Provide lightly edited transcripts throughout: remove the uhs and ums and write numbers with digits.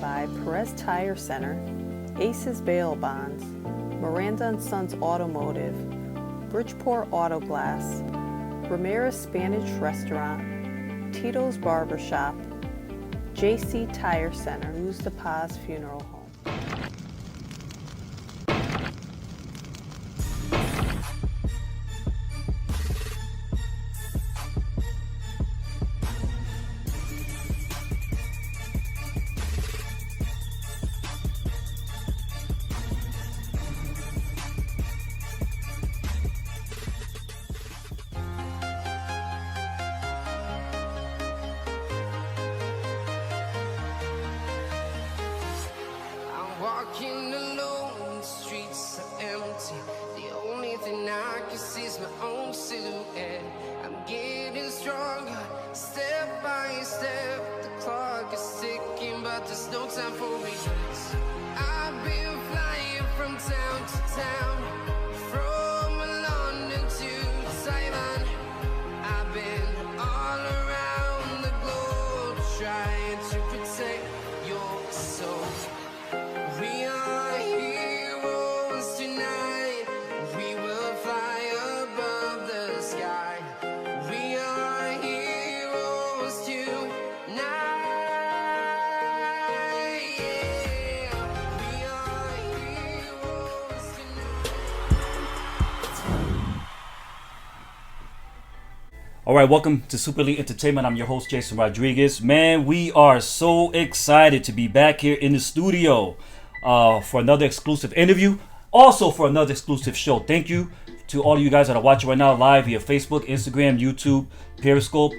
by Perez Tire Center, Aces Bail Bonds, Miranda & Sons Automotive, Bridgeport Auto Glass, Ramirez Spanish Restaurant, Tito's Barber Shop, JC Tire Center, Luz de Paz Funeral Home. Walking alone, the streets are empty. The only thing I can see is my own silhouette. I'm getting stronger, step by step. The clock is ticking, but there's no time for regrets. I've been flying from town to town, from London to Taiwan. I've been all around the globe trying to protect your soul. We are heroes tonight. We will fly above the sky. We are heroes tonight. Yeah. We are heroes tonight. All right, welcome to Super Elite Entertainment. I'm your host, Jason Rodriguez. Man, we are so excited to be back here in the studio for another exclusive interview, also for another exclusive show. Thank you to all of you guys that are watching right now live via Facebook, Instagram, YouTube, Periscope,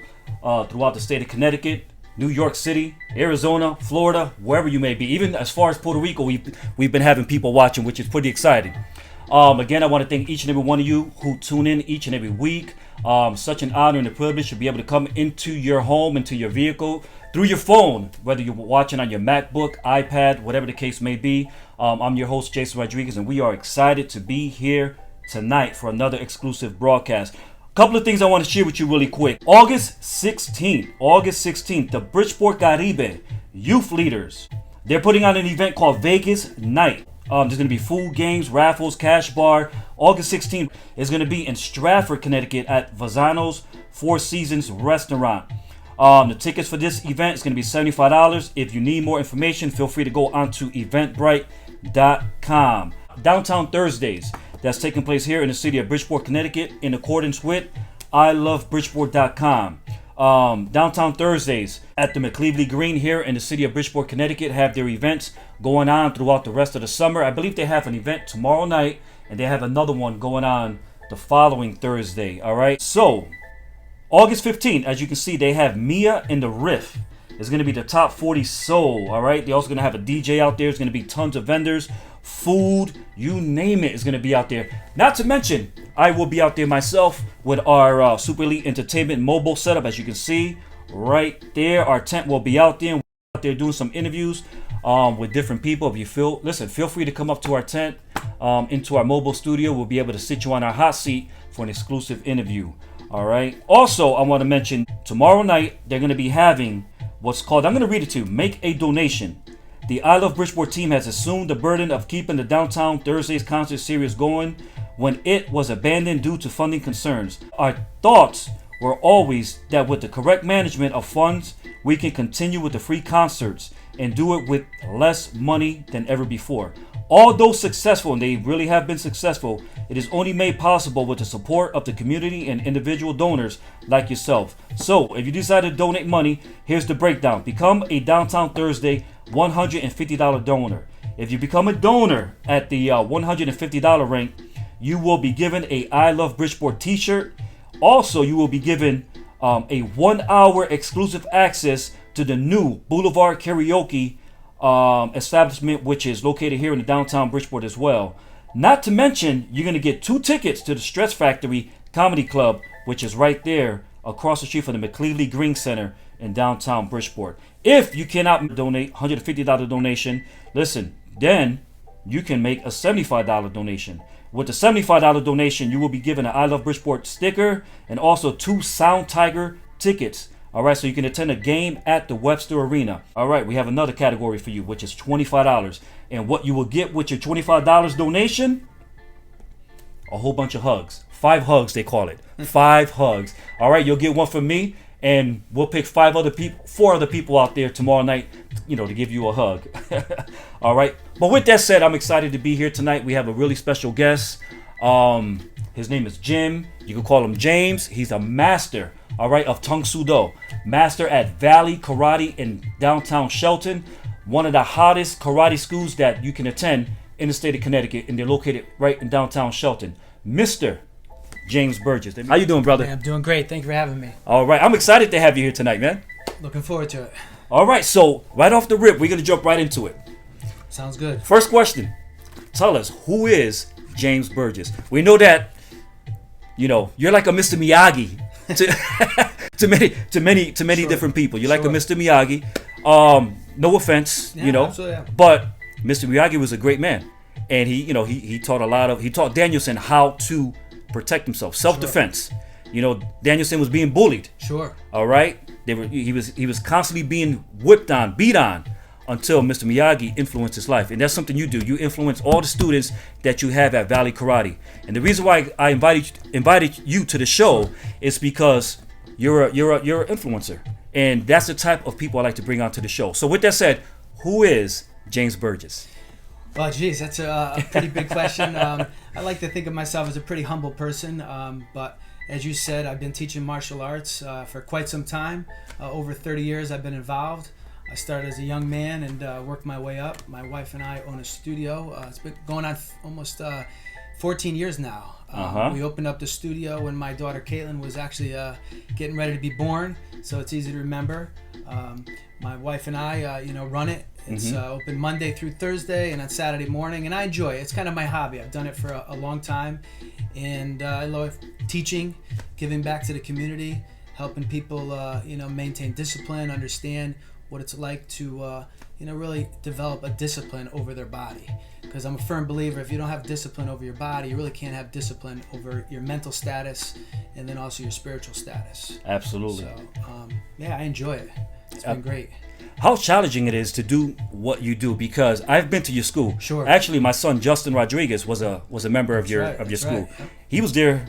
throughout the state of Connecticut, New York City, Arizona, Florida, wherever you may be. Even as far as Puerto Rico, we've been having people watching, which is pretty exciting. Again, I want to thank each and every one of you who tune in each and every week. Such an honor and a privilege to be able to come into your home, into your vehicle, through your phone, whether you're watching on your MacBook, iPad, whatever the case may be. I'm your host, Jason Rodriguez, and we are excited to be here tonight for another exclusive broadcast. A couple of things I want to share with you really quick. August 16th, the Bridgeport Caribe Youth Leaders, they're putting on an event called Vegas Night. There's going to be food, games, raffles, cash bar. August 16th is going to be in Stratford, Connecticut at Vazano's Four Seasons Restaurant. The tickets for this event is going to be $75. If you need more information, feel free to go onto eventbrite.com. Downtown Thursdays, that's taking place here in the city of Bridgeport, Connecticut, in accordance with ilovebridgeport.com. Downtown Thursdays at the McCleavey Green here in the city of Bridgeport, Connecticut have their events going on throughout the rest of the summer. I believe they have an event tomorrow night, and they have another one going on the following Thursday. All right, so August 15th, as you can see, they have Mia and the Riff. It's going to be the top 40 soul. All right, they're also going to have a DJ out there. There's going to be tons of vendors, food, you name it is going to be out there. Not to mention, I will be out there myself with our Super Elite Entertainment mobile setup. As you can see right there, our tent will be out there. We're out there doing some interviews with different people. If you feel free to come up to our tent, into our mobile studio. We'll be able to sit you on our hot seat for an exclusive interview. All right. Also, I want to mention tomorrow night they're going to be having what's called, I'm going to read it to you, Make a Donation. The I Love Bridgeport team has assumed the burden of keeping the Downtown Thursdays concert series going when it was abandoned due to funding concerns. Our thoughts were always that with the correct management of funds, we can continue with the free concerts and do it with less money than ever before. Although successful, and they really have been successful, it is only made possible with the support of the community and individual donors like yourself. So, if you decide to donate money, here's the breakdown. Become a Downtown Thursday $150 donor. If you become a donor at the $150 rank, you will be given a I Love Bridgeport t-shirt. Also, you will be given a 1 hour exclusive access to the new Boulevard Karaoke establishment, which is located here in the downtown Bridgeport as well. Not to mention, you're going to get 2 tickets to the Stress Factory Comedy Club, which is right there across the street from the McCleavey Green Center in downtown Bridgeport. If you cannot donate $150 donation, listen, then you can make a $75 donation. With the $75 donation, you will be given an I Love Bridgeport sticker and also 2 Sound Tiger tickets. All right, so you can attend a game at the Webster Arena. All right, we have another category for you, which is $25. And what you will get with your $25 donation, a whole bunch of hugs. 5 hugs, they call it. 5 hugs. All right, you'll get one from me, and we'll pick 4 other people out there tomorrow night, to give you a hug. All right. But with that said, I'm excited to be here tonight. We have a really special guest. His name is Jim. You can call him James. He's a master, all right, of Tung Soo Do. Master at Valley Karate in downtown Shelton. One of the hottest karate schools that you can attend in the state of Connecticut, and they're located right in downtown Shelton. Mr. James Bergers. How you doing, brother? Yeah, I'm doing great. Thank you for having me. All right. I'm excited to have you here tonight, man. Looking forward to it. All right. So right off the rip, we're going to jump right into it. Sounds good. First question. Tell us, who is James Bergers? We know that, you're like a Mr. Miyagi to many Sure. different people. You're like a Sure. Mr. Miyagi. No offense, Yeah, absolutely, yeah. but Mr. Miyagi was a great man. And he taught Danielson how to protect himself, self-defense. Danielson was being bullied. Sure. All right, he was constantly being beat on, until Mr. Miyagi influenced his life, and that's something you do. You influence all the students that you have at Valley Karate. And the reason why I invited you to the show is because you're an influencer, and that's the type of people I like to bring onto the show. So with that said, who is James Bergers? Well, geez, that's a pretty big question. I like to think of myself as a pretty humble person, but as you said, I've been teaching martial arts for quite some time. Over 30 years I've been involved. I started as a young man and worked my way up. My wife and I own a studio. It's been going on almost 14 years now. We opened up the studio when my daughter Caitlin was actually getting ready to be born, so it's easy to remember. My wife and I, run it. It's open Monday through Thursday and on Saturday morning, and I enjoy it. It's kind of my hobby. I've done it for a long time, and I love teaching, giving back to the community, helping people, maintain discipline, understand what it's like to, really develop a discipline over their body. Because I'm a firm believer, if you don't have discipline over your body, you really can't have discipline over your mental status and then also your spiritual status. Absolutely. So, I enjoy it. It's been great. How challenging it is to do what you do, because I've been to your school. Sure. Actually, my son Justin Rodriguez was a member of your school. Right. Yep. He was there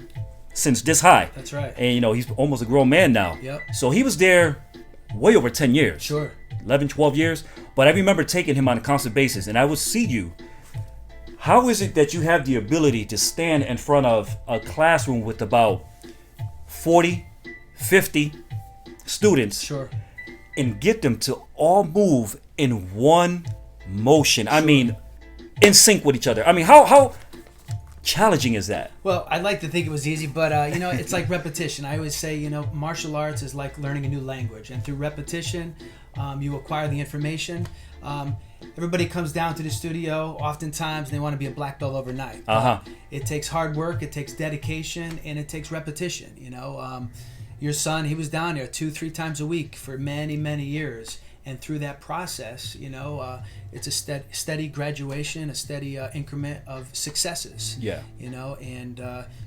since this high. That's right. And he's almost a grown man now. Yep. So he was there way over 10 years. Sure. 11, 12 years. But I remember taking him on a constant basis, and I would see you. How is it that you have the ability to stand in front of a classroom with about 40, 50 students? Sure. And get them to all move in one motion? I mean, in sync with each other. I mean, how challenging is that? Well, I'd like to think it was easy, but it's like repetition. I always say, martial arts is like learning a new language, and through repetition, you acquire the information. Everybody comes down to the studio. Oftentimes, they want to be a black belt overnight. It takes hard work, it takes dedication, and it takes repetition. Your son, he was down there 2-3 times a week for many, many years. And through that process, it's a steady graduation, a steady increment of successes. Yeah. And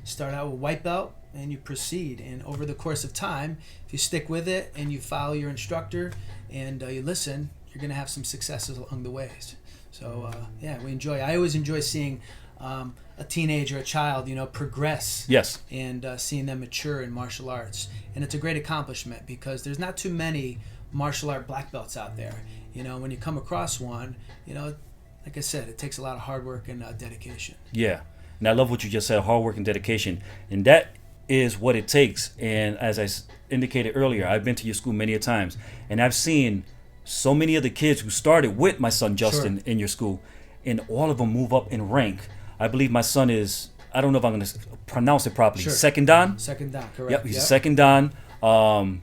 start out with white belt and you proceed. And over the course of time, if you stick with it and you follow your instructor and you listen, you're going to have some successes along the ways. So, we enjoy. I always enjoy seeing a teenager, a child, progress. Yes. And seeing them mature in martial arts. And it's a great accomplishment because there's not too many martial art black belts out there. When you come across one, like I said, it takes a lot of hard work and dedication. Yeah. And I love what you just said, hard work and dedication. And that is what it takes. And as I indicated earlier, I've been to your school many a times, and I've seen so many of the kids who started with my son Justin in your school, and all of them move up in rank. I believe my son is, I don't know if I'm going to pronounce it properly, second dan? Second dan, correct. Yep, he's a second dan,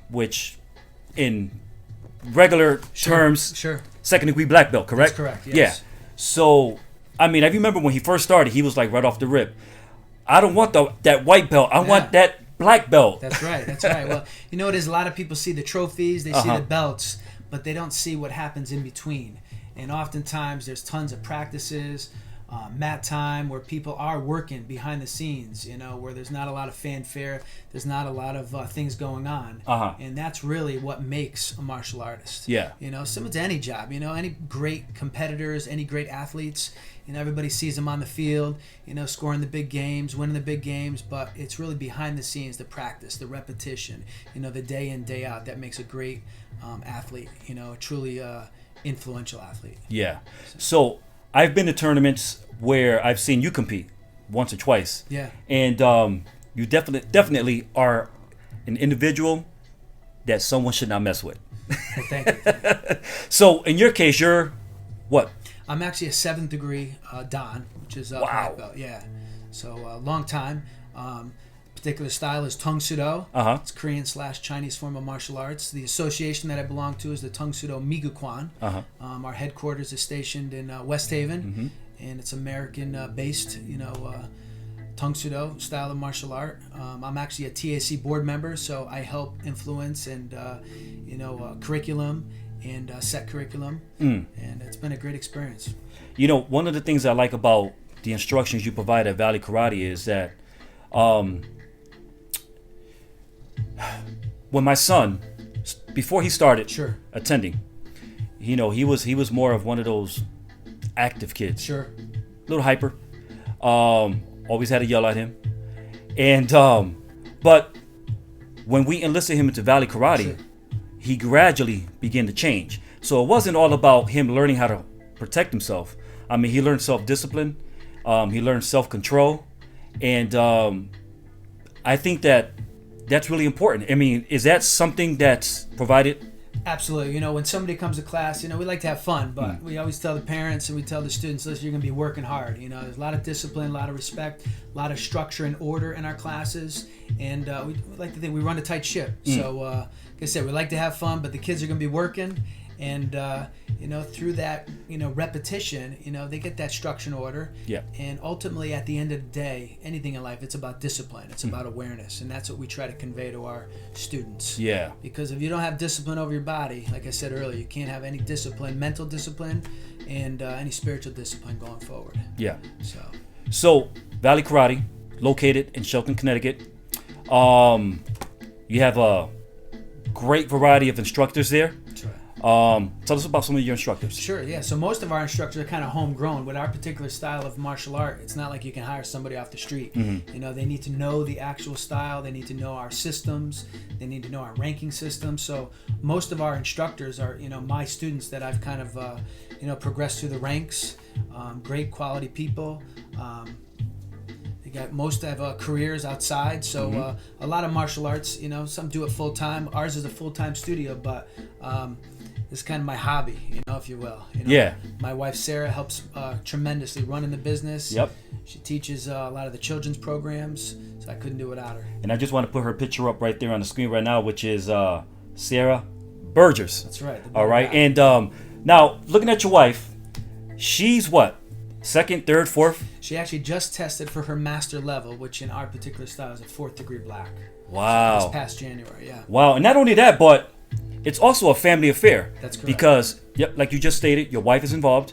which in regular terms, second degree black belt, correct? That's correct, yes. Yeah. So, I remember when he first started, he was like right off the rip, I don't want that white belt, I want that black belt. That's right. Well, it is, a lot of people see the trophies, they see the belts, but they don't see what happens in between. And oftentimes there's tons of practices, mat time, where people are working behind the scenes, where there's not a lot of fanfare, there's not a lot of things going on. And that's really what makes a martial artist. Yeah. Similar to any job, any great competitors, any great athletes, everybody sees them on the field, scoring the big games, winning the big games, but it's really behind the scenes, the practice, the repetition, the day in, day out that makes a great athlete, a truly influential athlete. Yeah. So I've been to tournaments where I've seen you compete once or twice. Yeah. And you definitely are an individual that someone should not mess with. Well, thank you. So in your case, you're what? I'm actually a 7th degree Dan, which is a black belt. Yeah. So long time. Particular style is Tung Sudo. It's Korean/Chinese form of martial arts. The association that I belong to is the Tung Sudo Migukwan. Our headquarters is stationed in West Haven, and it's American-based, Tung Sudo style of martial art. I'm actually a TAC board member, so I help influence and curriculum and set curriculum, and it's been a great experience. One of the things I like about the instructions you provide at Valley Karate is that when my son, before he started attending, he was more of one of those active kids. Sure. A little hyper. Always had to yell at him. And but when we enlisted him into Valley Karate, he gradually began to change. So it wasn't all about him learning how to protect himself. I mean, he learned self-discipline. He learned self-control. And I think that's really important. I mean, is that something that's provided? Absolutely. When somebody comes to class, we like to have fun, but we always tell the parents and we tell the students, listen, you're going to be working hard. There's a lot of discipline, a lot of respect, a lot of structure and order in our classes. And we like to think we run a tight ship. So, like I said, we like to have fun, but the kids are going to be working. And, through that, repetition, they get that structure and order. Yeah. And ultimately, at the end of the day, anything in life, it's about discipline. It's about awareness. And that's what we try to convey to our students. Yeah. Because if you don't have discipline over your body, like I said earlier, you can't have any discipline, mental discipline, and any spiritual discipline going forward. Yeah. So Valley Karate, located in Shelton, Connecticut. You have a great variety of instructors there. That's right. Tell us about some of your instructors. Sure, yeah. So most of our instructors are kind of homegrown. With our particular style of martial art, it's not like you can hire somebody off the street. They need to know the actual style. They need to know our systems. They need to know our ranking system. So most of our instructors are, my students that I've kind of, progressed through the ranks. Great quality people. Most have careers outside, so a lot of martial arts, some do it full time. Ours is a full time studio, but it's kind of my hobby, if you will. Yeah. My wife Sarah helps tremendously running the business. Yep. She teaches a lot of the children's programs, so I couldn't do it without her. And I just want to put her picture up right there on the screen right now, which is Sarah Bergers. That's right. All right. And now looking at your wife, she's what? 2nd, 3rd, 4th? She actually just tested for her master level, which in our particular style is a 4th degree black. Wow. So this past January, yeah. Wow. And not only that, but it's also a family affair. That's correct. Because, like you just stated, your wife is involved.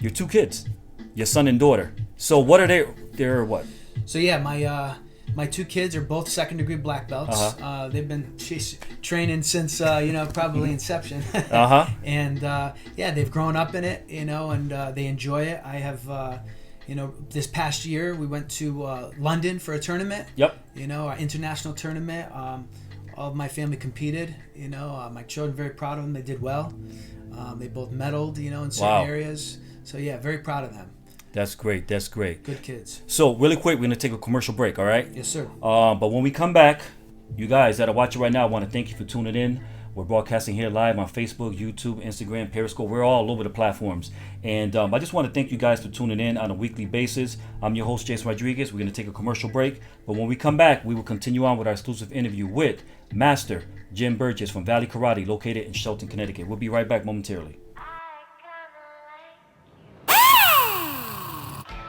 Your 2 kids, your son and daughter. So what are they? They're what? So yeah, my 2 kids are both 2nd degree black belts. They've been training since probably inception. And they've grown up in it, and they enjoy it. I have this past year we went to London for a tournament. Yep. Our international tournament. All of my family competed. My children, very proud of them. They did well. They both medaled, in certain areas. So yeah, very proud of them. That's great. That's great. Good kids. So really quick, we're going to take a commercial break, all right? Yes, sir. But when we come back, you guys that are watching right now, I want to thank you for tuning in. We're broadcasting here live on Facebook, YouTube, Instagram, Periscope. We're all over the platforms. And I just want to thank you guys for tuning in on a weekly basis. I'm your host, Jason Rodriguez. We're going to take a commercial break. But when we come back, we will continue on with our exclusive interview with Master Jim Bergers from Valley Karate, located in Shelton, Connecticut. We'll be right back momentarily.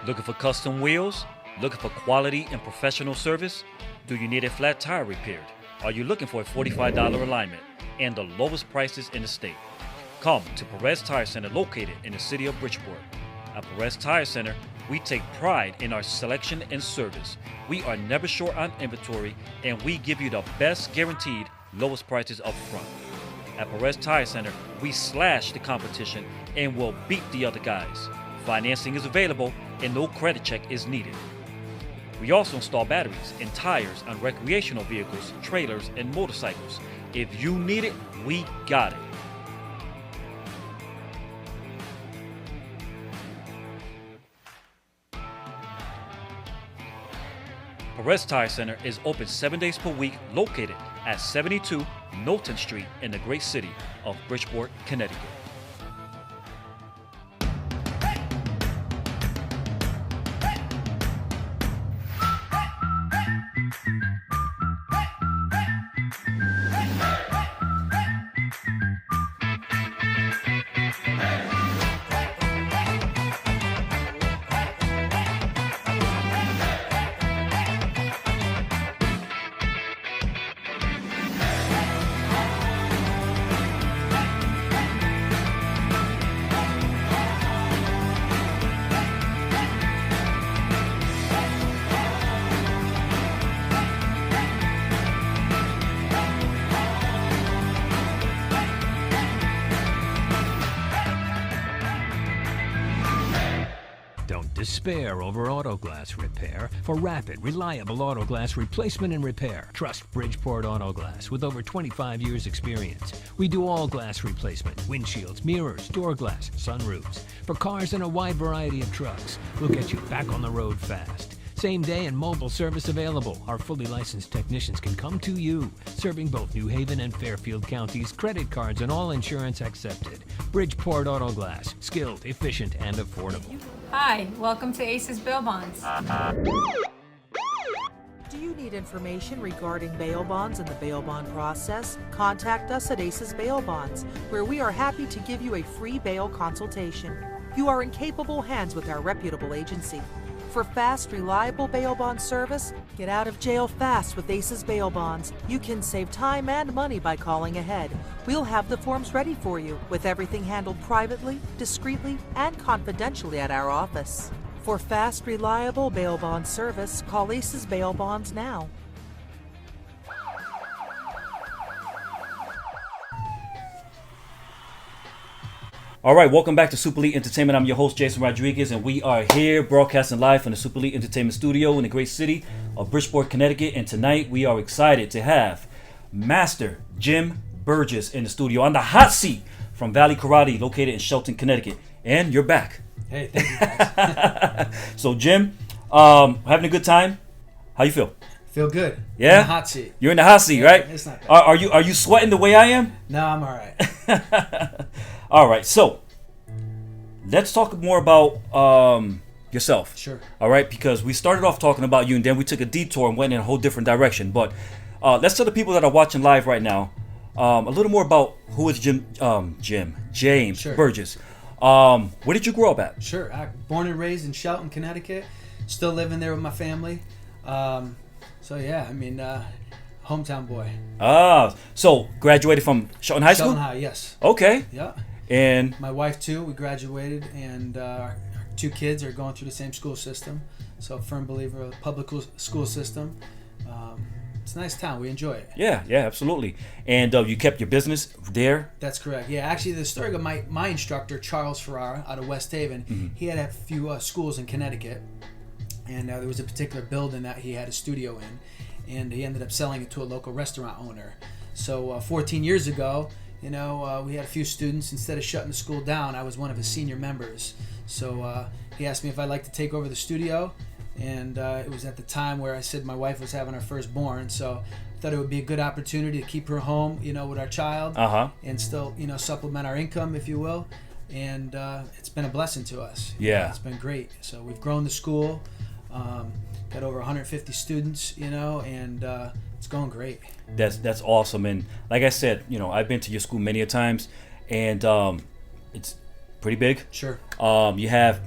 Looking for custom wheels? Looking for quality and professional service? Do you need a flat tire repaired? Are you looking for a $45 alignment and the lowest prices in the state? Come to Perez Tire Center located in the city of Bridgeport. At Perez Tire Center, we take pride in our selection and service. We are never short on inventory, and we give you the best guaranteed lowest prices up front. At Perez Tire Center, we slash the competition and will beat the other guys. Financing is available and no credit check is needed. We also install batteries and tires on recreational vehicles, trailers, and motorcycles. If you need it, we got it. Perez Tire Center is open 7 days per week, located at 72 Knowlton Street in the great city of Bridgeport, Connecticut. Don't despair over auto glass repair. For rapid, reliable auto glass replacement and repair, trust Bridgeport Auto Glass with over 25 years experience. We do all glass replacement, windshields, mirrors, door glass, sunroofs. For cars and a wide variety of trucks, we'll get you back on the road fast. Same day and mobile service available. Our fully licensed technicians can come to you, serving both New Haven and Fairfield counties, credit cards and all insurance accepted. Bridgeport Auto Glass, skilled, efficient, and affordable. Hi, welcome to Aces Bail Bonds. Do you need information regarding bail bonds and the bail bond process? Contact us at Aces Bail Bonds, where we are happy to give you a free bail consultation. You are in capable hands with our reputable agency. For fast, reliable bail bond service, get out of jail fast with Aces Bail Bonds. You can save time and money by calling ahead. We'll have the forms ready for you, with everything handled privately, discreetly, and confidentially at our office. For fast, reliable bail bond service, call Aces Bail Bonds now. All right, welcome back to Super Elite Entertainment. I'm your host, Jason Rodriguez, and we are here broadcasting live from the Super Elite Entertainment Studio in the great city of Bridgeport, Connecticut. And tonight we are excited to have Master Jim Bergers in the studio on the hot seat from Valley Karate, located in Shelton, Connecticut. And you're back. Hey, thank you guys. So, Jim, having a good time? How you feel? Feel good. Yeah? In the hot seat. You're in the hot seat, Yeah, right? it's not bad. Are you sweating the way I am? No, I'm all right. All right, so let's talk more about yourself. Sure. All right, because we started off talking about you, and then we took a detour and went in a whole different direction. But let's tell the people that are watching live right now a little more about who is James Sure. Bergers. Where did you grow up at? Sure. Born and raised in Shelton, Connecticut. Still living there with my family. So yeah, I mean, hometown boy. So graduated from Shelton High School? Shelton High, yes. Okay. Yeah. And My wife too. We graduated, and our two kids are going through the same school system. So firm believer of the public school system. It's a nice town. We enjoy it. yeah, absolutely. And you kept your business there? That's correct. Yeah, actually, the story of my instructor, Charles Ferrara, out of West Haven, he had a few schools in Connecticut, and there was a particular building that he had a studio in, and he ended up selling it to a local restaurant owner. So 14 years ago, we had a few students. Instead of shutting the school down, I was one of his senior members. So he asked me if I'd like to take over the studio, and it was at the time where I said my wife was having her firstborn, so I thought it would be a good opportunity to keep her home, with our child, and still, supplement our income, if you will. And it's been a blessing to us. Yeah. It's been great. So we've grown the school, got over 150 students, and it's going great. That's awesome. And like I said, I've been to your school many a times, and it's pretty big. Sure. You have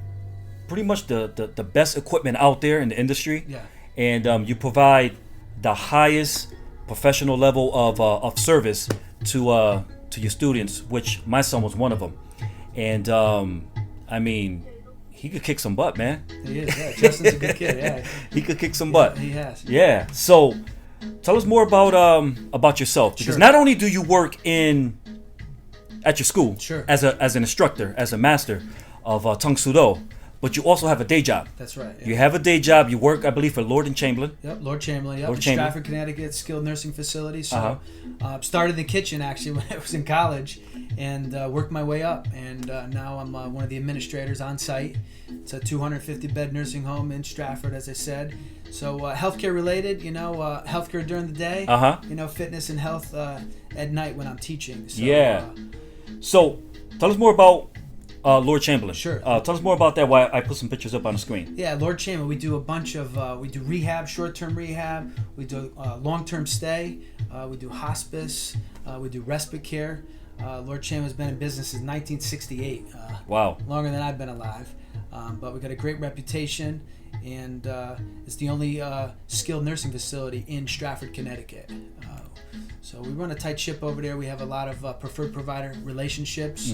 pretty much the best equipment out there in the industry. Yeah. And you provide the highest professional level of service to your students, which my son was one of them. And he could kick some butt, man. He is, yeah. Justin's a good kid, yeah. He could kick some butt. He has. Yeah. So, tell us more about yourself, because Sure. not only do you work at your school Sure. as an instructor, as a master of Tung Sudo, but you also have a day job. That's right. Yeah. You have a day job. You work, I believe, for Lord and Chamberlain. Yep, Lord Chamberlain. Yep, Lord in Chamberlain. Stratford, Connecticut, skilled nursing facility. So, Uh-huh. started in the kitchen actually when I was in college, and worked my way up. And now I'm one of the administrators on site. It's a 250 bed nursing home in Stratford, as I said. So healthcare related, healthcare during the day. Fitness and health at night when I'm teaching. So, Yeah. So, tell us more about Lord Chamberlain. Sure. Tell us more about that. Why I put some pictures up on the screen. Yeah, Lord Chamberlain. We do a bunch of we do rehab, short-term rehab. We do long-term stay. We do hospice. We do respite care. Lord Chamberlain's been in business since 1968. Wow. Longer than I've been alive. But we got a great reputation, and it's the only skilled nursing facility in Stratford, Connecticut. So we run a tight ship over there. We have a lot of preferred provider relationships.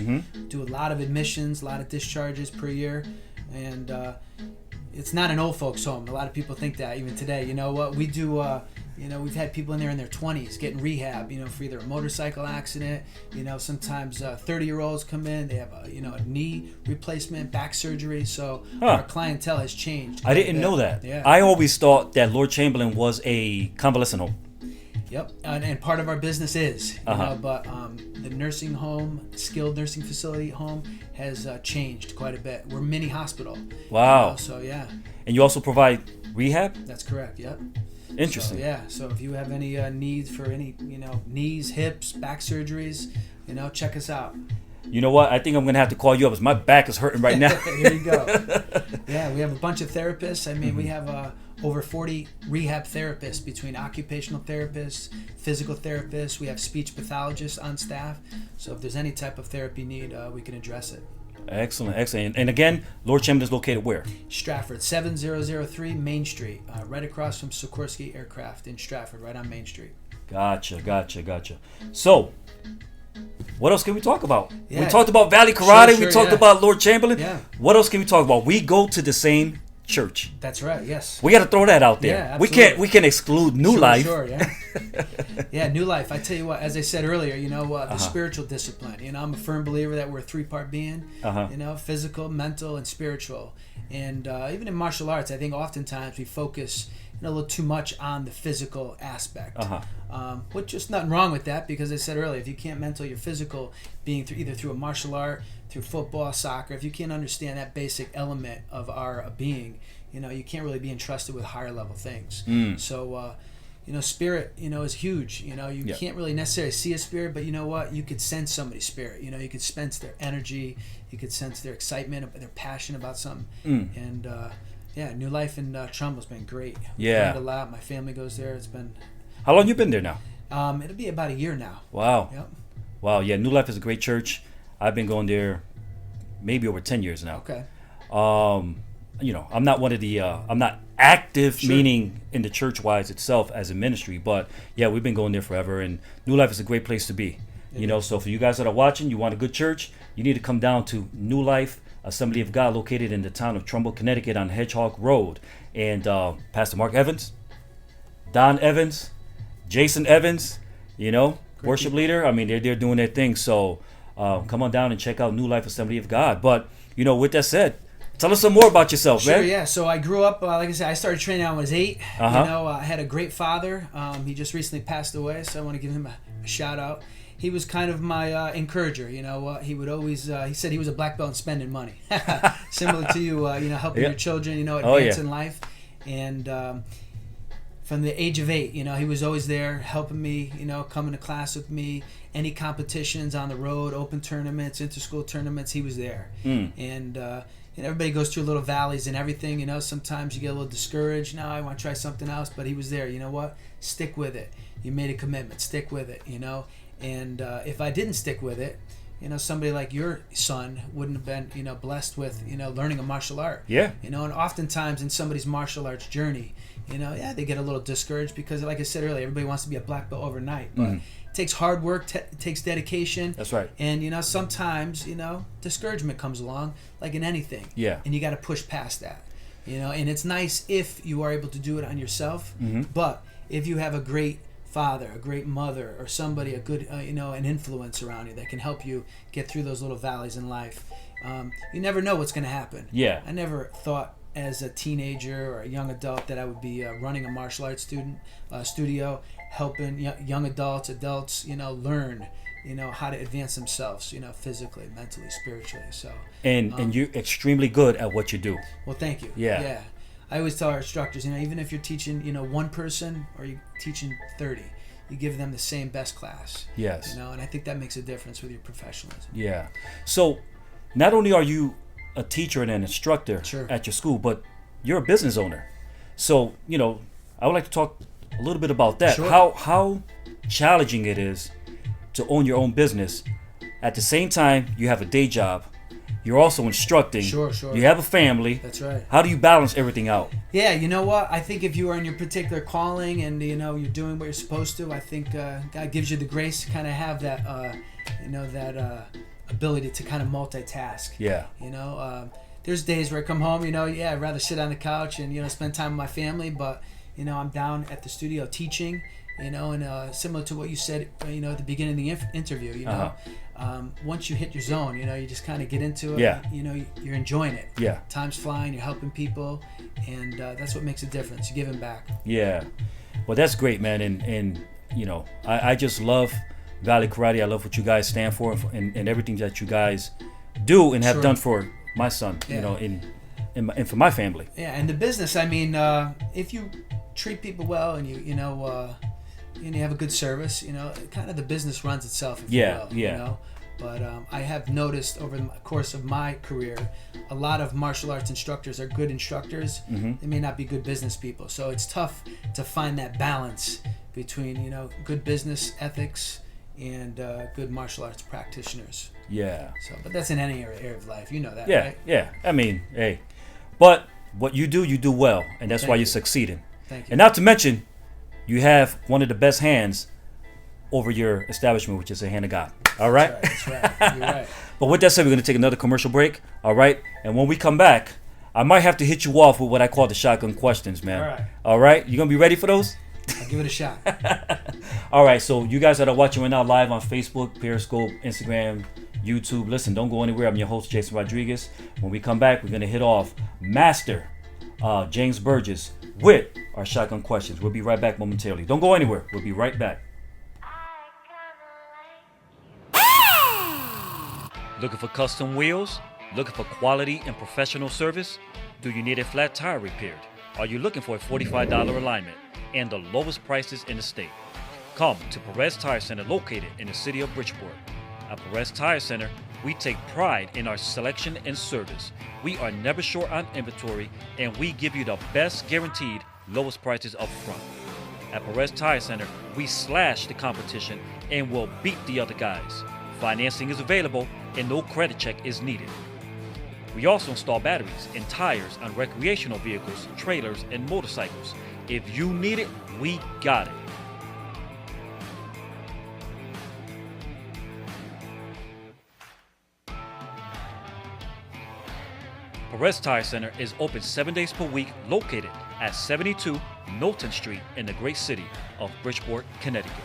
Do a lot of admissions, a lot of discharges per year, and it's not an old folks home. A lot of people think that even today. You know what we do? We've had people in there in their 20s getting rehab. For either a motorcycle accident. Sometimes 30-year-olds come in. They have a knee replacement, back surgery. So our clientele has changed. I didn't know that. Yeah. I always thought that Lord Chamberlain was a convalescent home. Yep, and part of our business is, but the nursing home, skilled nursing facility home has changed quite a bit. We're mini hospital. Wow. So yeah. And you also provide rehab? That's correct. Yep. Interesting. So, yeah. So if you have any needs for any, knees, hips, back surgeries, check us out. You know what? I think I'm going to have to call you up because my back is hurting right now. Here you go. Yeah, we have a bunch of therapists. I mean, we have over 40 rehab therapists between occupational therapists, physical therapists. We have speech pathologists on staff. So if there's any type of therapy need, we can address it. Excellent, excellent. And again, Lord Chamberlain is located where? Stratford, 7003 Main Street, right across from Sikorsky Aircraft in Stratford, right on Main Street. Gotcha. So, what else can we talk about? Yeah. We talked about Valley Karate. Sure, we talked yeah. about Lord Chamberlain. Yeah. What else can we talk about? We go to the same church. That's right. Yes. We got to throw that out there. Yeah, we can't exclude New Life. Sure. Yeah. Yeah. New Life. I tell you what. As I said earlier, the spiritual discipline. I'm a firm believer that we're a three-part being. Physical, mental, and spiritual. And even in martial arts, I think oftentimes we focus a little too much on the physical aspect. Which is nothing wrong with that, because I said earlier, if you can't mental your physical being either through a martial art, through football, soccer, if you can't understand that basic element of our being, you can't really be entrusted with higher level things. So, spirit, is huge. You can't really necessarily see a spirit, but you know what? You could sense somebody's spirit. You could sense their energy. You could sense their excitement, their passion about something. And New Life in Trumbull's been great. Yeah. I've learned a lot. My family goes there. It's been. How long you been there now? It'll be about a year now. Wow. Yep. Wow. Yeah, New Life is a great church. I've been going there maybe over 10 years now. Okay. I'm not one of the I'm not active, Sure. meaning in the church wise itself as a ministry, but yeah, we've been going there forever, and New Life is a great place to be. So for you guys that are watching, you want a good church, you need to come down to New Life Assembly of God, located in the town of Trumbull, Connecticut, on Hedgehog Road. And Pastor Mark Evans, Don Evans, Jason Evans, worship leader. I mean, they're doing their thing. So come on down and check out New Life Assembly of God. But with that said, tell us some more about yourself, Sure, man. yeah. So I grew up, like I said, I started training when I was 8. I had a great father. He just recently passed away, so I want to give him a shout out. He was kind of my encourager. He would always, he said he was a black belt in spending money. Similar to you, helping your children, advance in life. And from the age of 8, he was always there helping me, coming to class with me. Any competitions on the road, open tournaments, inter-school tournaments, he was there. And everybody goes through little valleys and everything. Sometimes you get a little discouraged. No, I want to try something else. But he was there. You know what? Stick with it. You made a commitment. Stick with it. And if I didn't stick with it, somebody like your son wouldn't have been, blessed with, learning a martial art. Yeah. And oftentimes in somebody's martial arts journey, they get a little discouraged because, like I said earlier, everybody wants to be a black belt overnight. But takes hard work, it takes dedication. That's right. And sometimes discouragement comes along, like in anything. Yeah. And you got to push past that. And it's nice if you are able to do it on yourself. Mm-hmm. But if you have a great father, a great mother, or somebody, a good an influence around you that can help you get through those little valleys in life, you never know what's going to happen. Yeah. I never thought as a teenager or a young adult that I would be running a martial arts studio, helping young adults learn how to advance themselves, physically, mentally, spiritually. So and you're extremely good at what you do. well, thank you. Yeah. I always tell our instructors, even if you're teaching one person or you're teaching 30, you give them the same best class. Yes. And I think that makes a difference with your professionalism. Yeah. So not only are you a teacher and an instructor Sure. at your school, but you're a business owner. So, I would like to talk a little bit about that. Sure. How challenging it is to own your own business. At the same time, you have a day job. You're also instructing. Sure. You have a family. That's right. How do you balance everything out? Yeah, you know what? I think if you are in your particular calling and you're doing what you're supposed to, I think God gives you the grace to kind of have that ability to kind of multitask. Yeah. There's days where I come home, I'd rather sit on the couch and spend time with my family, but I'm down at the studio teaching, and similar to what you said, at the beginning of the interview, once you hit your zone, you just kind of get into it. Yeah. You're enjoying it. Yeah. Time's flying. You're helping people, and that's what makes a difference. You're giving back. Yeah. Well, that's great, man. And I just love Valley Karate. I love what you guys stand for and everything that you guys do and have Sure. done for my son, Yeah. and for my family. Yeah, and the business. I mean, if you treat people well and you have a good service, kind of the business runs itself. If Yeah, you will, But I have noticed over the course of my career, a lot of martial arts instructors are good instructors. Mm-hmm. They may not be good business people. So it's tough to find that balance between good business ethics and good martial arts practitioners. Yeah. So, but that's in any area of life. You know that, Yeah. right? Yeah. I mean, hey, but what you do well, and that's Thank why you. you're succeeding. Thank you. And not to mention, you have one of the best hands over your establishment, which is a hand of God. All right. That's right. You're right. But with that said, we're going to take another commercial break. All right. And when we come back, I might have to hit you off with what I call the shotgun questions, man. All right. All right. You going to be ready for those? I'll give it a shot. All right. So you guys that are watching right now live on Facebook, Periscope, Instagram, YouTube, listen, don't go anywhere. I'm your host, Jason Rodriguez. When we come back, we're going to hit off Master James Bergers with our shotgun questions. We'll be right back momentarily. Don't go anywhere. We'll be right back. Looking for custom wheels? Looking for quality and professional service? Do you need a flat tire repaired? Are you looking for a $45 alignment and the lowest prices in the state? Come to Perez Tire Center located in the city of Bridgeport. At Perez Tire Center, we take pride in our selection and service. We are never short on inventory and we give you the best guaranteed lowest prices up front. At Perez Tire Center, we slash the competition and will beat the other guys. Financing is available and no credit check is needed. We also install batteries and tires on recreational vehicles, trailers, and motorcycles. If you need it, we got it. Perez Tire Center is open 7 days per week, located at 72 Knowlton Street in the great city of Bridgeport, Connecticut.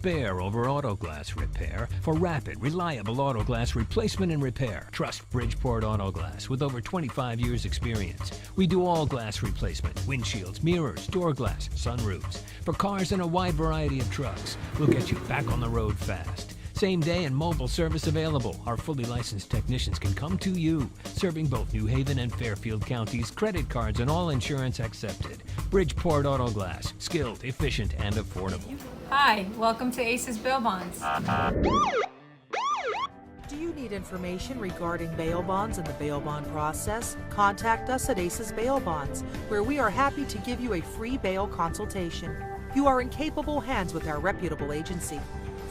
despair over auto glass repair for rapid, reliable auto glass replacement and repair. Trust Bridgeport Auto Glass with over 25 years experience. We do all glass replacement, windshields, mirrors, door glass, sunroofs. For cars and a wide variety of trucks, we'll get you back on the road fast. Same day and mobile service available. Our fully licensed technicians can come to you, serving both New Haven and Fairfield counties, credit cards and all insurance accepted. Bridgeport Auto Glass, skilled, efficient, and affordable. Hi, welcome to Aces Bail Bonds. Do you need information regarding bail bonds and the bail bond process? Contact us at Aces Bail Bonds, where we are happy to give you a free bail consultation. You are in capable hands with our reputable agency.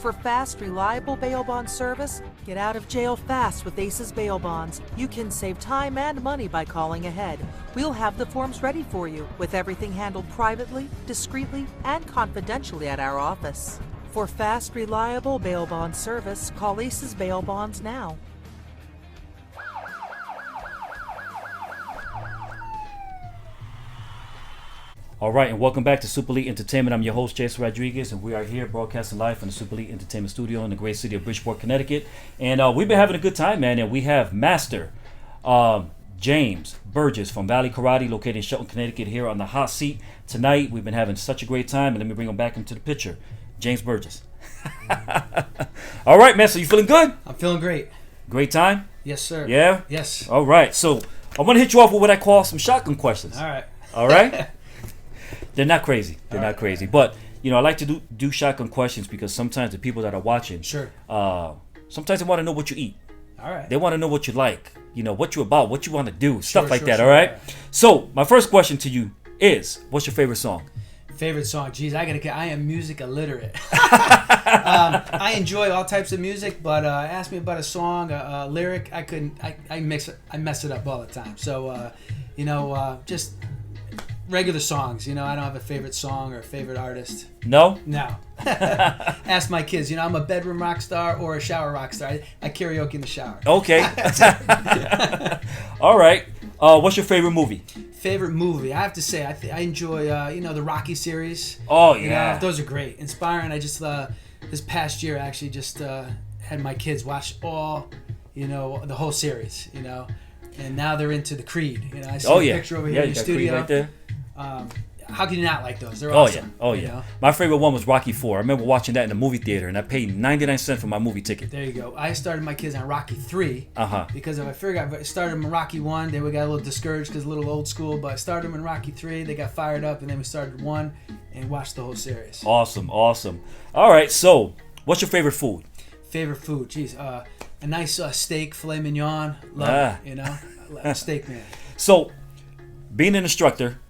For fast, reliable bail bond service, get out of jail fast with Aces Bail Bonds. You can save time and money by calling ahead. We'll have the forms ready for you, with everything handled privately, discreetly, and confidentially at our office. For fast, reliable bail bond service, call Aces Bail Bonds now. All right, and welcome back to Super Elite Entertainment. I'm your host, Jason Rodriguez, and we are here broadcasting live from the Super Elite Entertainment Studio in the great city of Bridgeport, Connecticut. And we've been having a good time, man. And we have Master James Bergers from Valley Karate, located in Shelton, Connecticut, here on the hot seat tonight. We've been having such a great time, and let me bring him back into the picture. James Bergers. All right, man. So you feeling good? I'm feeling great. Great time? Yes, sir. Yeah? Yes. All right. So I want to hit you off with what I call some shotgun questions. All right. All right? They're not crazy. They're All not right. crazy. But, you know, I like to do shotgun questions because sometimes the people that are watching, Sure. sometimes they want to know what you eat. All right. They want to know what you like, you know, what you're about, what you want to do, stuff like sure, that, sure, all right? yeah. So, my first question to you is, what's your favorite song? Favorite song? Geez, I am music illiterate. I enjoy all types of music, but ask me about a song, a lyric, I couldn't. I mess it up all the time. So, just regular songs. I don't have a favorite song or a favorite artist. No? No. Ask my kids. I'm a bedroom rock star or a shower rock star. I karaoke in the shower. Okay. All right. What's your favorite movie? Favorite movie? I have to say, I enjoy, the Rocky series. Oh, yeah. Those are great. Inspiring. I just, this past year, I actually just had my kids watch all, the whole series, and now they're into the Creed. I see a picture over here in the got studio. Creed right there. How can you not like those? They're Oh, awesome. yeah. Oh, yeah. My favorite one was Rocky 4. I remember watching that in the movie theater, and I paid 99 cents for my movie ticket. There you go. I started my kids on Rocky 3 because if I figured I started them in Rocky 1, they would get a little discouraged because a little old school, but I started them in Rocky 3, they got fired up, and then we started 1 and watched the whole series. Awesome. All right, so what's your favorite food? Favorite food? Geez, a nice steak, filet mignon. Love it, I love steak, man. So, being an instructor,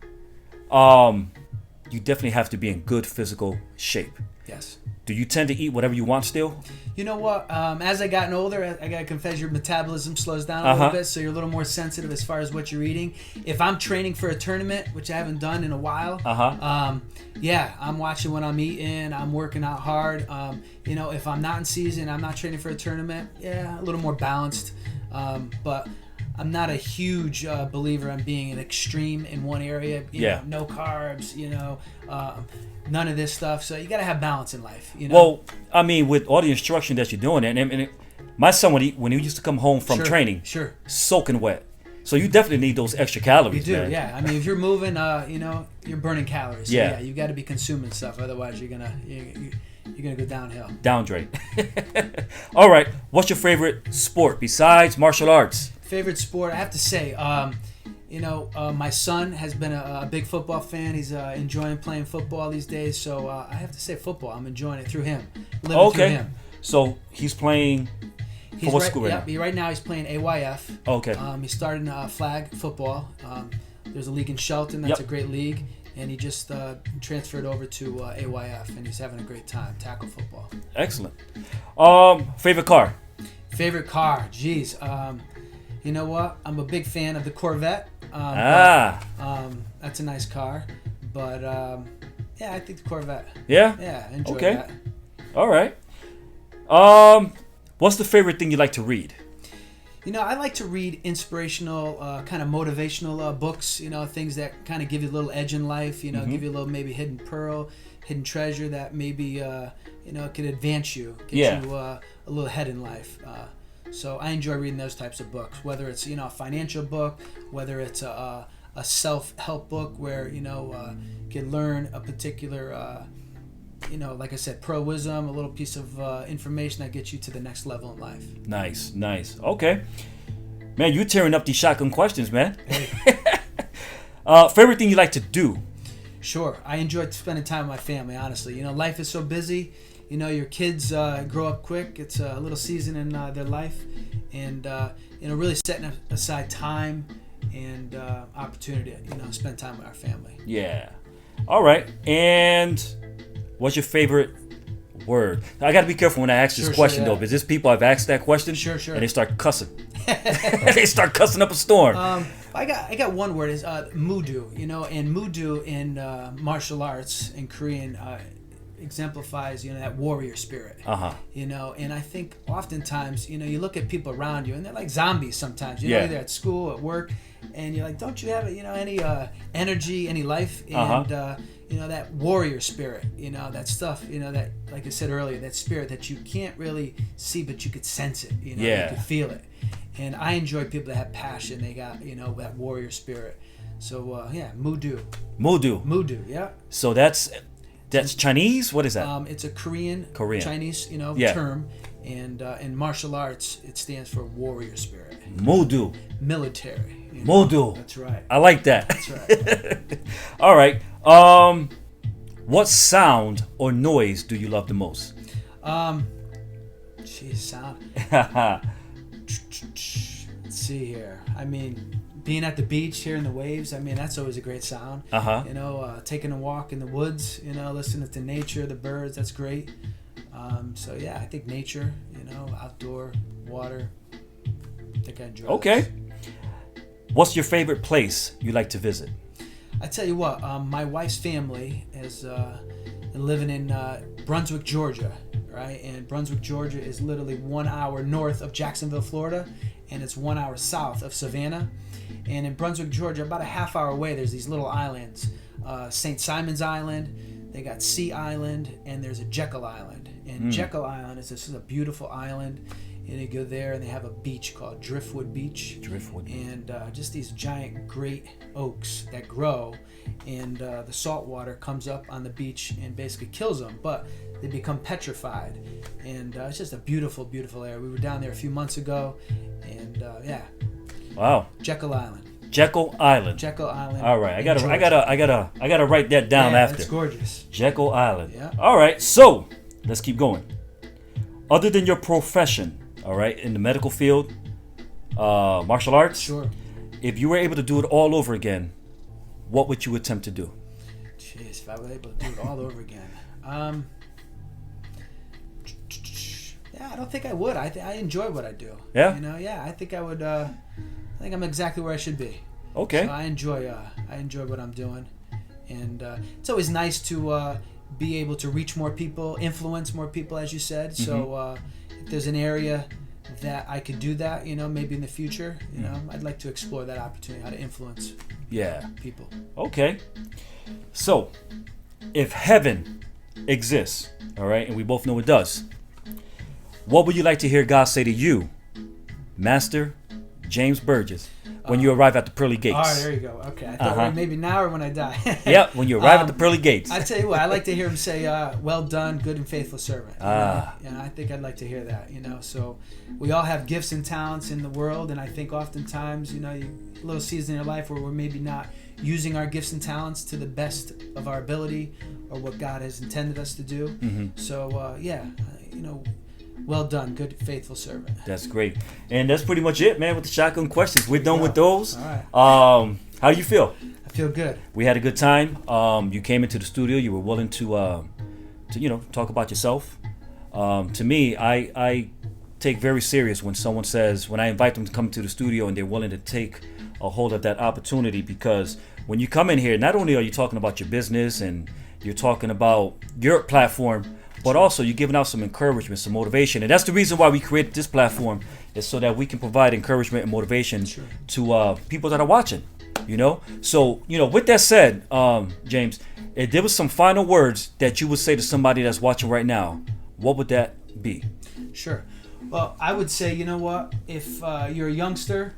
you definitely have to be in good physical shape. Yes. Do you tend to eat whatever you want still? You know what? As I gotten older, I gotta confess, your metabolism slows down a little bit, so you're a little more sensitive as far as what you're eating. If I'm training for a tournament, which I haven't done in a while, I'm watching what I'm eating. I'm working out hard. If I'm not in season, I'm not training for a tournament. Yeah, a little more balanced. But I'm not a huge believer in being an extreme in one area. No carbs. None of this stuff. So you got to have balance in life. Well, I mean, with all the instruction that you're doing, and my son when he used to come home from training, soaking wet. So you definitely need those extra calories. You do, man. yeah. I mean, if you're moving, you're burning calories. So Yeah. You got to be consuming stuff. Otherwise, you're gonna go downhill. Downdrain. All right. What's your favorite sport besides martial arts? Favorite sport? I have to say, my son has been a big football fan. He's enjoying playing football these days. So I have to say football. I'm enjoying it through him. Living through him. So he's playing for what school right now? Right now he's playing AYF. Okay. He started flag football. There's a league in Shelton. That's a great league. And he just transferred over to AYF, and he's having a great time. Tackle football. Excellent. Favorite car? Favorite car? Geez. You know what? I'm a big fan of the Corvette. That's a nice car. But, I think the Corvette. Yeah? Yeah, I enjoy that. All right. What's the favorite thing you like to read? I like to read inspirational, kind of motivational books, things that kind of give you a little edge in life, give you a little maybe hidden pearl, hidden treasure that maybe could advance you, get you a little ahead in life. So I enjoy reading those types of books, whether it's a financial book, whether it's a self-help book where you can learn a particular like I said, pro wisdom, a little piece of information that gets you to the next level in life. Nice. Okay, man, you tearing up these shotgun questions, man. Hey. Favorite thing you like to do? Sure, I enjoy spending time with my family. Honestly, life is so busy. Your kids grow up quick. It's a little season in their life, and really setting aside time and opportunity to spend time with our family. Yeah. All right. And what's your favorite word? I got to be careful when I ask this question though, because there's people I've asked that question. Sure. And they start cussing. They start cussing up a storm. I got one word is mudu. And mudu in martial arts in Korean exemplifies that warrior spirit. And I think oftentimes you look at people around you and they're like zombies sometimes. Either at school, at work, and you're like, don't you have any energy, any life? And that warrior spirit, that stuff, that, like I said earlier, that spirit that you can't really see, but you could sense it, you could feel it. And I enjoy people that have passion. They got, that warrior spirit. So, mudu, yeah. So that's Chinese? What is that? It's a Korean. Chinese, term. And in martial arts, it stands for warrior spirit. Mudu. Military. Mudu. That's right. I like that. That's right. All right. What sound or noise do you love the most? Sound. Let's see here. I mean, being at the beach, hearing the waves, that's always a great sound. Taking a walk in the woods, listening to nature, the birds, that's great. I think nature, outdoor, water, I think I enjoy those. Okay. What's your favorite place you like to visit? I tell you what, my wife's family is living in Brunswick, Georgia, right? And Brunswick, Georgia is literally 1 hour north of Jacksonville, Florida, and it's 1 hour south of Savannah. And in Brunswick, Georgia, about a half hour away, there's these little islands. St. Simon's Island, they got Sea Island, and there's a Jekyll Island. And Jekyll Island is a beautiful island. And you go there, and they have a beach called Driftwood Beach. And just these giant great oaks that grow, and the salt water comes up on the beach and basically kills them, but they become petrified. And it's just a beautiful, beautiful area. We were down there a few months ago, and Wow. Jekyll Island. Jekyll Island. All right, I gotta write that down after. It's gorgeous. Jekyll Island. Yeah. All right, so let's keep going. Other than your profession, all right, in the medical field, martial arts. Sure. If you were able to do it all over again, what would you attempt to do? Jeez, if I were able to do it all over again, I don't think I would. I enjoy what I do. Yeah. I think I would. I think I'm exactly where I should be. Okay. So I enjoy what I'm doing, and it's always nice to be able to reach more people, influence more people, as you said. Mm-hmm. So if there's an area that I could do that, maybe in the future, I'd like to explore that opportunity, how to influence people. Okay. So, if heaven exists, all right, and we both know it does, what would you like to hear God say to you, Master James Bergers, when you arrive at the pearly gates? All right, there you go. Okay, I thought maybe now or when I die. Yep, when you arrive at the pearly gates. I tell you what, I like to hear him say, "Well done, good and faithful servant." I think I'd like to hear that. So we all have gifts and talents in the world, and I think oftentimes, little seasons in your life where we're maybe not using our gifts and talents to the best of our ability or what God has intended us to do. Mm-hmm. So well done, good, faithful servant. That's great. And that's pretty much it, man, with the shotgun questions. We're done with those. All right. How do you feel? I feel good. We had a good time. You came into the studio. You were willing to talk about yourself. To me, I take very serious when someone says, when I invite them to come to the studio and they're willing to take a hold of that opportunity, because when you come in here, not only are you talking about your business and you're talking about your platform, but also you're giving out some encouragement, some motivation. And that's the reason why we created this platform, is so that we can provide encouragement and motivation to people that are watching. So, with that said, James, if there was some final words that you would say to somebody that's watching right now, what would that be? Sure. Well, I would say, you know what, if you're a youngster,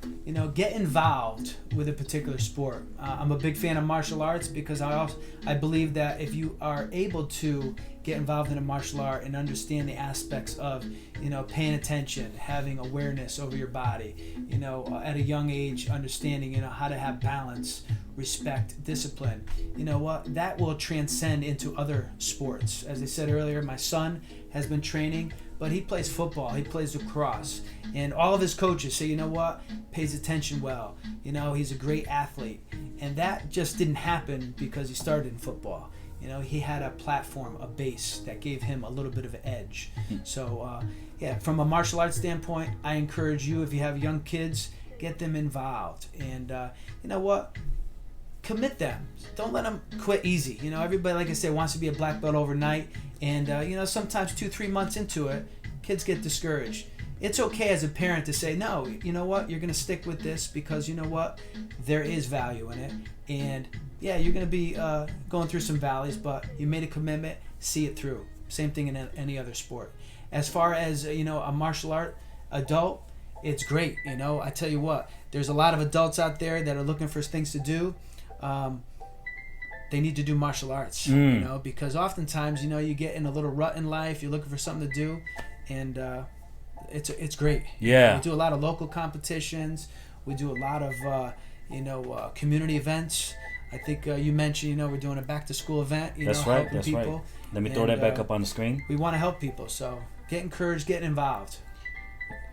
get involved with a particular sport. I'm a big fan of martial arts because I believe that if you are able to get involved in a martial art and understand the aspects of, paying attention, having awareness over your body, at a young age, understanding, how to have balance, respect, discipline, that will transcend into other sports. As I said earlier, my son has been training, but he plays football, he plays lacrosse, and all of his coaches say, pays attention well, he's a great athlete. And that just didn't happen because he started in football. He had a platform, a base that gave him a little bit of an edge. So, from a martial arts standpoint, I encourage you, if you have young kids, get them involved. And commit them. Don't let them quit easy. Everybody, like I said, wants to be a black belt overnight. And, sometimes 2-3 months into it, kids get discouraged. It's okay as a parent to say, no, you're going to stick with this because there is value in it. And yeah, you're going to be going through some valleys, but you made a commitment, see it through. Same thing in any other sport. As far as, a martial art adult, it's great. I tell you what, there's a lot of adults out there that are looking for things to do. They need to do martial arts, because oftentimes, you get in a little rut in life, you're looking for something to do, and it's great. Yeah. We do a lot of local competitions. We do a lot of, community events. I think you mentioned, we're doing a back-to-school event, That's right. helping people. Right. Let me throw that back up on the screen. We want to help people, so get encouraged, get involved.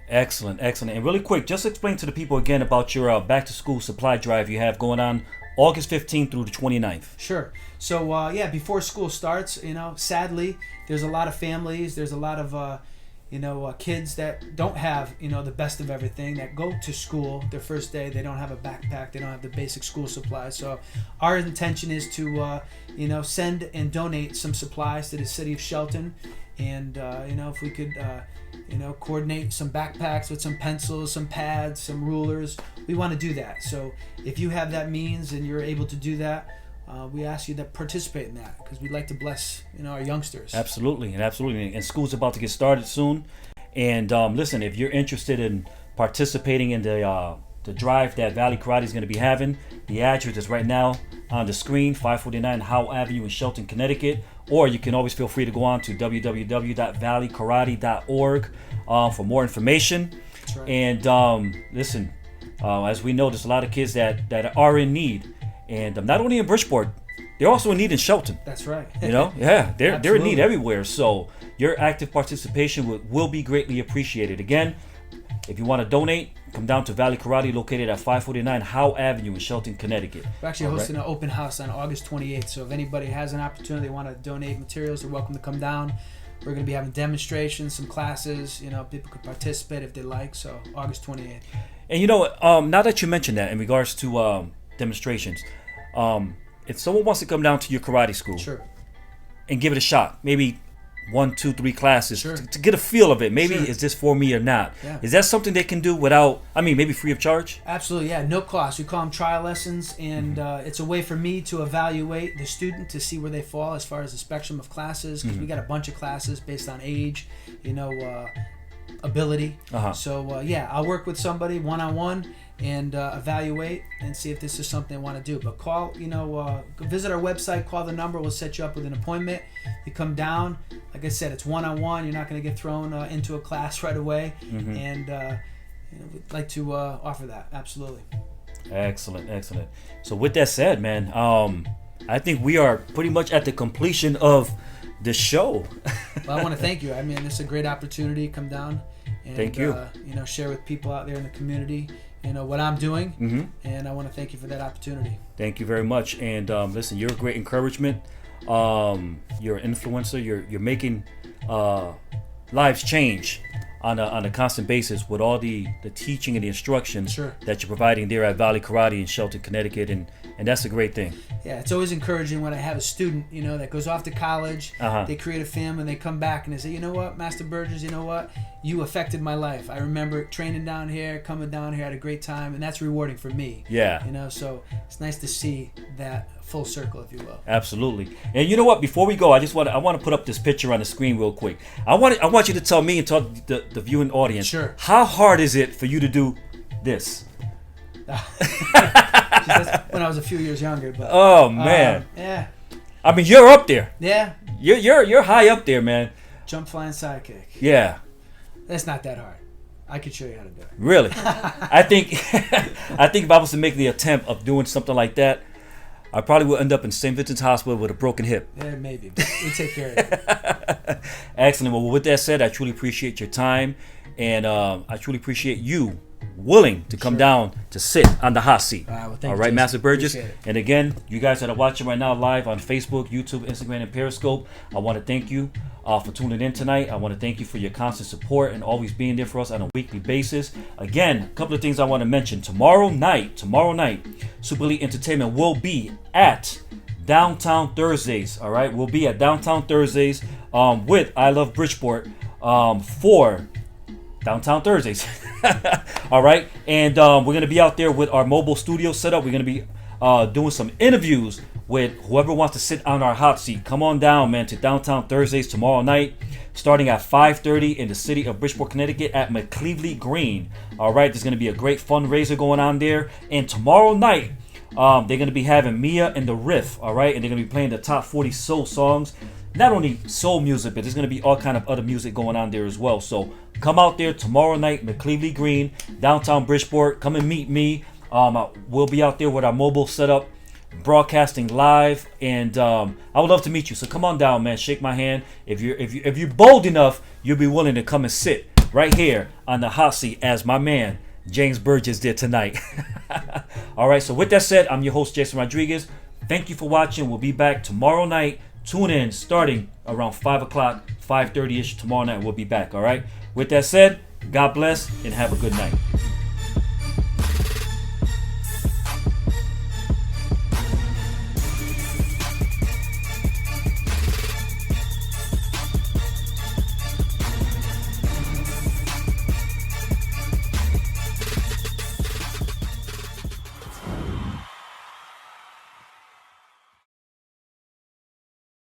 Excellent. And really quick, just explain to the people again about your back-to-school supply drive you have going on August 15th through the 29th. Sure. So, before school starts, sadly, there's a lot of families, there's a lot of, kids that don't have, the best of everything, that go to school their first day, they don't have a backpack, they don't have the basic school supplies. So our intention is to, send and donate some supplies to the city of Shelton. And, if we could, coordinate some backpacks with some pencils, some pads, some rulers, we want to do that. So if you have that means and you're able to do that, we ask you to participate in that because we'd like to bless our youngsters. Absolutely. And school's about to get started soon. And listen, if you're interested in participating in the drive that Valley Karate is going to be having, the address is right now on the screen, 549 Howell Avenue in Shelton, Connecticut. Or you can always feel free to go on to www.valleykarate.org for more information. That's right. And listen, as we know, there's a lot of kids that are in need. And not only in Bridgeport, they're also in need in Shelton. That's right. Yeah, they're in need everywhere. So your active participation will be greatly appreciated. Again, if you want to donate, come down to Valley Karate, located at 549 Howell Avenue in Shelton, Connecticut. We're actually hosting an open house on August 28th. So if anybody has an opportunity, they want to donate materials, they're welcome to come down. We're going to be having demonstrations, some classes. People could participate if they like. So August 28th. And now that you mentioned that in regards to demonstrations, if someone wants to come down to your karate school, sure, and give it a shot, maybe 1, 2, 3 classes, sure, to get a feel of it, maybe sure, is this for me or not? Yeah. Is that something they can do without, maybe free of charge? Absolutely, yeah, no cost. We call them trial lessons, and it's a way for me to evaluate the student to see where they fall as far as the spectrum of classes, because we got a bunch of classes based on age, ability. So I'll work with somebody one-on-one and evaluate and see if this is something they want to do. But call, visit our website, call the number, we'll set you up with an appointment. You come down, like I said, it's one-on-one, you're not going to get thrown into a class right away, and we'd like to offer that, absolutely. Excellent. So with that said, man, I think we are pretty much at the completion of the show. Well, I want to thank you. It's a great opportunity to come down and thank you. Share with people out there in the community what I'm doing, and I want to thank you for that opportunity. Thank you very much. And listen, you're a great encouragement. You're an influencer. You're making lives change on a constant basis with all the teaching and the instruction Sure. that you're providing there at Valley Karate in Shelton, Connecticut, and that's a great thing. Yeah, it's always encouraging when I have a student, that goes off to college, they create a family, and they come back and they say, you know what, Master Bergers, you know what, you affected my life. I remember training down here, coming down here, had a great time, and that's rewarding for me. Yeah. So it's nice to see that full circle, if you will. Absolutely. And you know what? Before we go, I want to put up this picture on the screen real quick. I want you to tell me and tell the viewing audience. Sure. How hard is it for you to do this? That's when I was a few years younger. But, oh man. Yeah. I mean, you're up there. Yeah. You're high up there, man. Jump, flying, sidekick. Yeah. That's not that hard. I could show you how to do it. Really? I think if I was to make the attempt of doing something like that, I probably would end up in St. Vincent's Hospital with a broken hip. Yeah, maybe. We take care of it. Excellent. Well, with that said, I truly appreciate your time, and I truly appreciate you willing to come down to sit on the hot seat. Well, thank All you, right, Jason. Master Bergers. Appreciate it. And again, you guys that are watching right now live on Facebook, YouTube, Instagram, and Periscope, I want to thank you for tuning in tonight. I want to thank you for your constant support and always being there for us on a weekly basis. Again, a couple of things I want to mention. Tomorrow night, Super Elite Entertainment will be at Downtown Thursdays. All right, we'll be at Downtown Thursdays with I Love Bridgeport for Downtown Thursdays. All right, and we're gonna be out there with our mobile studio setup. We're gonna be doing some interviews with whoever wants to sit on our hot seat. Come on down, man, to Downtown Thursdays tomorrow night, starting at 5:30 in the city of Bridgeport, Connecticut, at McCleavely Green. All right, there's gonna be a great fundraiser going on there, and tomorrow night they're gonna be having Mia and the Riff. All right, and they're gonna be playing the top 40 soul songs. Not only soul music, but there's going to be all kind of other music going on there as well. So come out there tomorrow night, McCleavely Green, downtown Bridgeport. Come and meet me. We'll be out there with our mobile setup, broadcasting live, and I would love to meet you. So come on down, man. Shake my hand. If you're bold enough, you'll be willing to come and sit right here on the hot seat as my man James Bergers did tonight. All right. So with that said, I'm your host Jason Rodriguez. Thank you for watching. We'll be back tomorrow night. Tune in starting around 5 o'clock, 5:30ish tomorrow night. We'll be back, all right? With that said, God bless and have a good night.